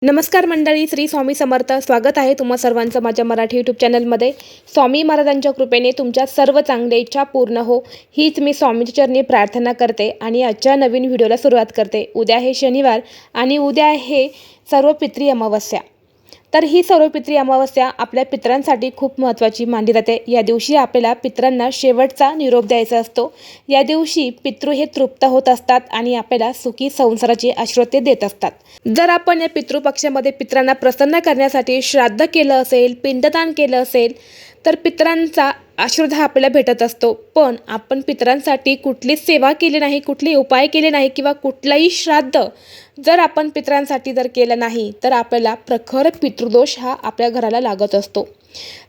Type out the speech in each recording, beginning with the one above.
नमस्कार मंडळी, श्री स्वामी समर्थ. स्वागत आहे तुम्हा सर्वांचं माझ्या मराठी यूट्यूब चॅनलमध्ये. स्वामी महाराजांच्या कृपेने तुमच्या सर्व चांगल्या इच्छा पूर्ण हो, हीच मी स्वामींच्या चरणी प्रार्थना करते आणि आजच्या नवीन व्हिडिओला सुरुवात करते. उद्या आहे शनिवार आणि उद्या आहे सर्वपित्री अमावस्या. तर ही सर्वपित्री अमावस्या आपल्या पितरांसाठी खूप महत्त्वाची मानली जाते. या दिवशी आपल्याला पितरांना शेवटचा निरोप द्यायचा असतो. या दिवशी पितृ हे तृप्त होत असतात आणि आपल्याला सुखी संसाराचे आशीर्वाद ते देत असतात. जर आपण या पितृपक्षामध्ये पितरांना प्रसन्न करण्यासाठी श्राद्ध केलं असेल, पिंडदान केलं असेल, तर पितरांचा आशीर्वाद हा आपल्याला भेटत असतो. पण आपण पितरांसाठी कुठलीच सेवा केली नाही, कुठले उपाय केले नाही किंवा कुठलाही श्राद्ध जर आपण पितरांसाठी जर केलं नाही, तर आपल्याला प्रखर पितृदोष हा आपल्या घराला लागत असतो.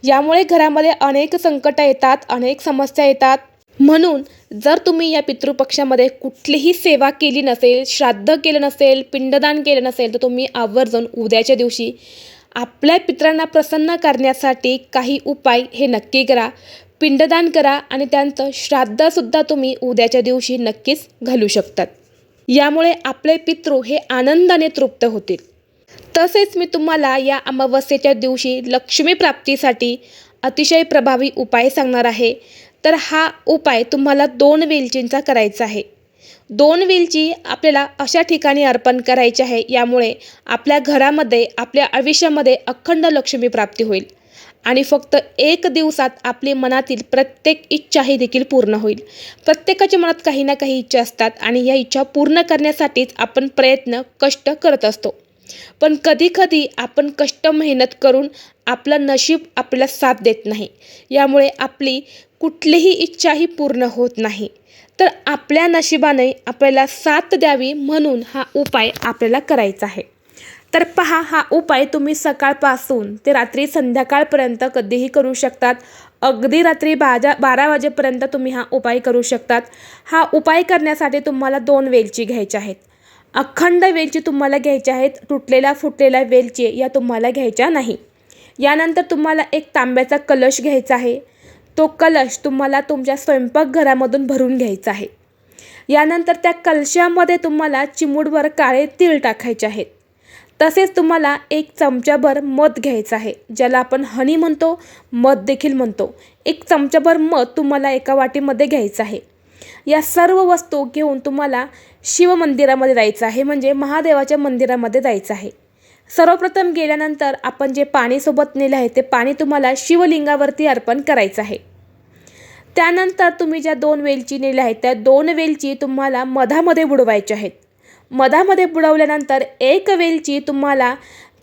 यामुळे घरामध्ये अनेक संकटं येतात, अनेक समस्या येतात. म्हणून जर तुम्ही या पितृपक्षामध्ये कुठलीही सेवा केली नसेल, श्राद्ध केलं नसेल, पिंडदान केलं नसेल, तर तुम्ही आवर्जून उद्याच्या दिवशी आपल्या पितरांना प्रसन्न करण्यासाठी काही उपाय हे नक्की करा. पिंडदान करा आणि त्यांचं श्राद्धसुद्धा तुम्ही उद्याच्या दिवशी नक्कीच घालू शकतात. यामुळे आपले पितृ हे आनंदाने तृप्त होतील. तसेच मी तुम्हाला या अमावस्येच्या दिवशी लक्ष्मी प्राप्तीसाठी अतिशय प्रभावी उपाय सांगणार आहे. तर हा उपाय तुम्हाला 2 वेलचींचा करायचा आहे. 2 वेलची आपल्याला अशा ठिकाणी अर्पण करायची आहे. यामुळे आपल्या घरामध्ये, आपल्या आयुष्यामध्ये अखंड लक्ष्मी प्राप्ती होईल आणि फक्त 1 दिवसात आपली मनातील प्रत्येक इच्छा ही देखील पूर्ण होईल. प्रत्येकाच्या मनात काही ना काही इच्छा असतात आणि या इच्छा पूर्ण करण्यासाठीच आपण प्रयत्न, कष्ट करत असतो. पण कधीकधी आपण कष्ट, मेहनत करून आपलं नशीब आपल्याला साथ देत नाही. यामुळे आपली कुठलीही इच्छा ही पूर्ण होत नाही. तर आपल्या नशिबाने आपल्याला साथ द्यावी म्हणून हा उपाय आपल्याला करायचा आहे. तर पहा, हा उपाय तुम्ही सकाळपासून ते रात्री संध्याकाळपर्यंत कधीही करू शकतात. अगदी रात्री 12 वाजेपर्यंत तुम्ही हा उपाय करू शकतात. हा उपाय करण्यासाठी तुम्हाला 2 वेलची घ्यायच्या आहेत. अखंड वेलची तुम्हाला घ्यायच्या आहेत. तुटलेल्या फुटलेल्या वेलची या तुम्हाला घ्यायच्या नाही. यानंतर तुम्हाला एक तांब्याचा कलश घ्यायचा आहे. तो कलश तुम्हाला तुमच्या स्वयंपाकघरामधून भरून घ्यायचा आहे. यानंतर त्या कलशामध्ये तुम्हाला चिमूटभर काळे तीळ टाकायचे आहेत. तसेच तुम्हाला 1 चमचाभर मध घ्यायचं आहे, ज्याला आपण हनी म्हणतो, मध देखील म्हणतो. 1 चमचाभर मध तुम्हाला एका वाटीमध्ये घ्यायचं आहे. या सर्व वस्तू घेऊन तुम्हाला शिवमंदिरामध्ये जायचं आहे, म्हणजे महादेवाच्या मंदिरामध्ये जायचं आहे. सर्वप्रथम गेल्यानंतर आपण जे पाणी सोबत नेलं आहे ते पाणी तुम्हाला शिवलिंगावरती अर्पण करायचं आहे. त्यानंतर तुम्ही ज्या 2 वेलची नेल्या आहेत त्या 2 वेलची तुम्हाला मधामध्ये बुडवायच्या आहेत. मधामध्ये बुडवल्यानंतर 1 वेलची तुम्हाला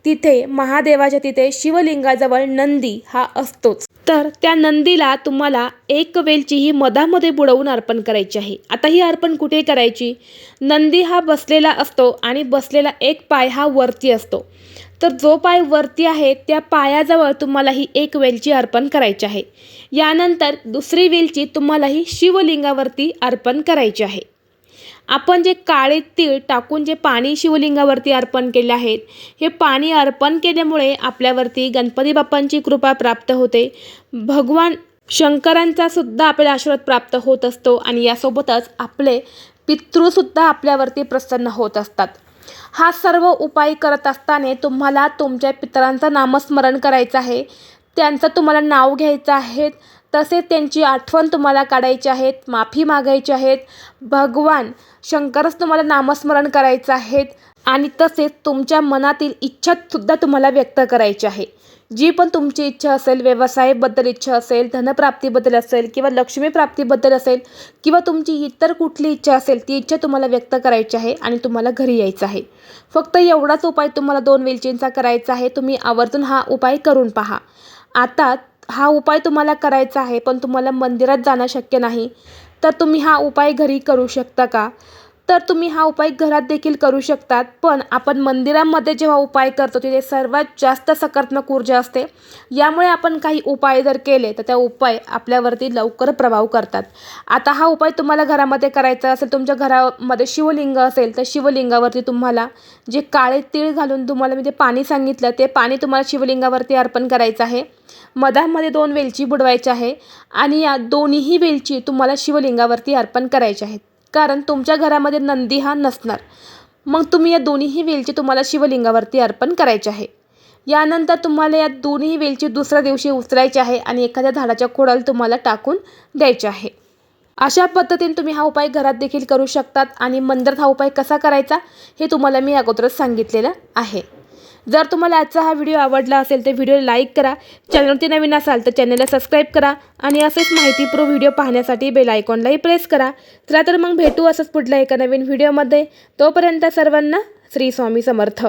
तिथे महादेवाच्या तिथे शिवलिंगाजवळ नंदी हा असतोच, तर त्या नंदीला तुम्हाला 1 वेलची ही मधामध्ये बुडवून अर्पण करायची आहे. आता ही अर्पण कुठे करायची? नंदी हा बसलेला असतो आणि बसलेला एक पाय हा वरती असतो. तर जो पाय वरती आहे त्या पायाजवळ तुम्हाला ही 1 वेलची अर्पण करायची आहे. यानंतर दुसरी वेलची तुम्हाला ही शिवलिंगावरती अर्पण करायची आहे. आपण जे काळे तीळ टाकून जे पाणी शिवलिंगावरती अर्पण केले आहेत, हे पाणी अर्पण केल्यामुळे आपल्यावरती गणपती बाप्पांची कृपा प्राप्त होते. भगवान शंकरांचा सुद्धा आपल्याला आशीर्वाद प्राप्त होत असतो आणि यासोबतच आपले पितृसुद्धा आपल्यावरती प्रसन्न होत असतात. हा सर्व उपाय करत असताना तुम्हाला तुमच्या पितरांचं नामस्मरण करायचं आहे. त्यांचं तुम्हाला नाव घ्यायचं आहे. तसेच त्यांची आठवण तुम्हाला काढायची आहेत, माफी मागायची आहेत. भगवान शंकरच तुम्हाला नामस्मरण करायचं आहे आणि तसेच तुमच्या मनातील इच्छासुद्धा तुम्हाला व्यक्त करायची आहे. जी पण तुमची इच्छा असेल, व्यवसायाबद्दल इच्छा असेल, धनप्राप्तीबद्दल असेल किंवा लक्ष्मी प्राप्तीबद्दल असेल किंवा तुमची इतर कुठली इच्छा असेल, ती इच्छा तुम्हाला व्यक्त करायची आहे आणि तुम्हाला घरी यायचं आहे. फक्त एवढाच उपाय तुम्हाला 2 वेलचींचा करायचा आहे. तुम्ही आवर्जून हा उपाय करून पहा. आता हा उपाय तुम्हाला करायचा आहे, पण तुम्हाला मंदिरात जाणं शक्य नाही, तर तुम्ही हा उपाय घरी करू शकता का? तर तुम्ही हा उपाय घरात देखील करू शकतात. पण आपण मंदिरामध्ये जेव्हा उपाय करतो तिथे सर्वात जास्त सकारात्मक ऊर्जा असते. यामुळे आपण काही उपाय जर केले तर त्या उपाय आपल्यावरती लवकर प्रभाव करतात. आता हा उपाय तुम्हाला घरामध्ये करायचा असेल, तुमच्या घरामध्ये शिवलिंग असेल तर शिवलिंगावरती तुम्हाला जे काळे तीळ घालून तुम्हाला मी ते पाणी सांगितलं, ते पाणी तुम्हाला शिवलिंगावरती अर्पण करायचं आहे. मधामध्ये 2 वेलची बुडवायची आहे आणि या दोन्हीही वेलची तुम्हाला शिवलिंगावरती अर्पण करायच्या आहेत. कारण तुमच्या घरामध्ये नंदी हा नसणार. मग तुम्ही या दोन्हीही वेलची तुम्हाला शिवलिंगावरती अर्पण करायचे आहे। यानंतर तुम्हाला या दोन्ही वेलची दुसऱ्या दिवशी उचलायची आहे आणि एखाद्या झाडाच्या खोडाला तुम्हाला टाकून द्यायचे आहे। अशा पद्धतीने तुम्ही हा उपाय घरात देखील करू शकतात आणि मंदिरात हा उपाय कसा करायचा हे तुम्हाला मी अगोदरच सांगितलेलं आहे। जर तुम्हाला आजचा हा व्हिडिओ आवडला असेल तर व्हिडिओला लाईक करा, चॅनलवरती नवीन असाल तर चॅनलला सबस्क्राईब करा आणि असेच माहितीपूर्ण व्हिडिओ पाहण्यासाठी बेल आयकॉनलाही प्रेस करा। चला तर मग भेटू असंच पुढल्या एका नवीन व्हिडिओमध्ये। तोपर्यंत सर्वांना श्री स्वामी समर्थ।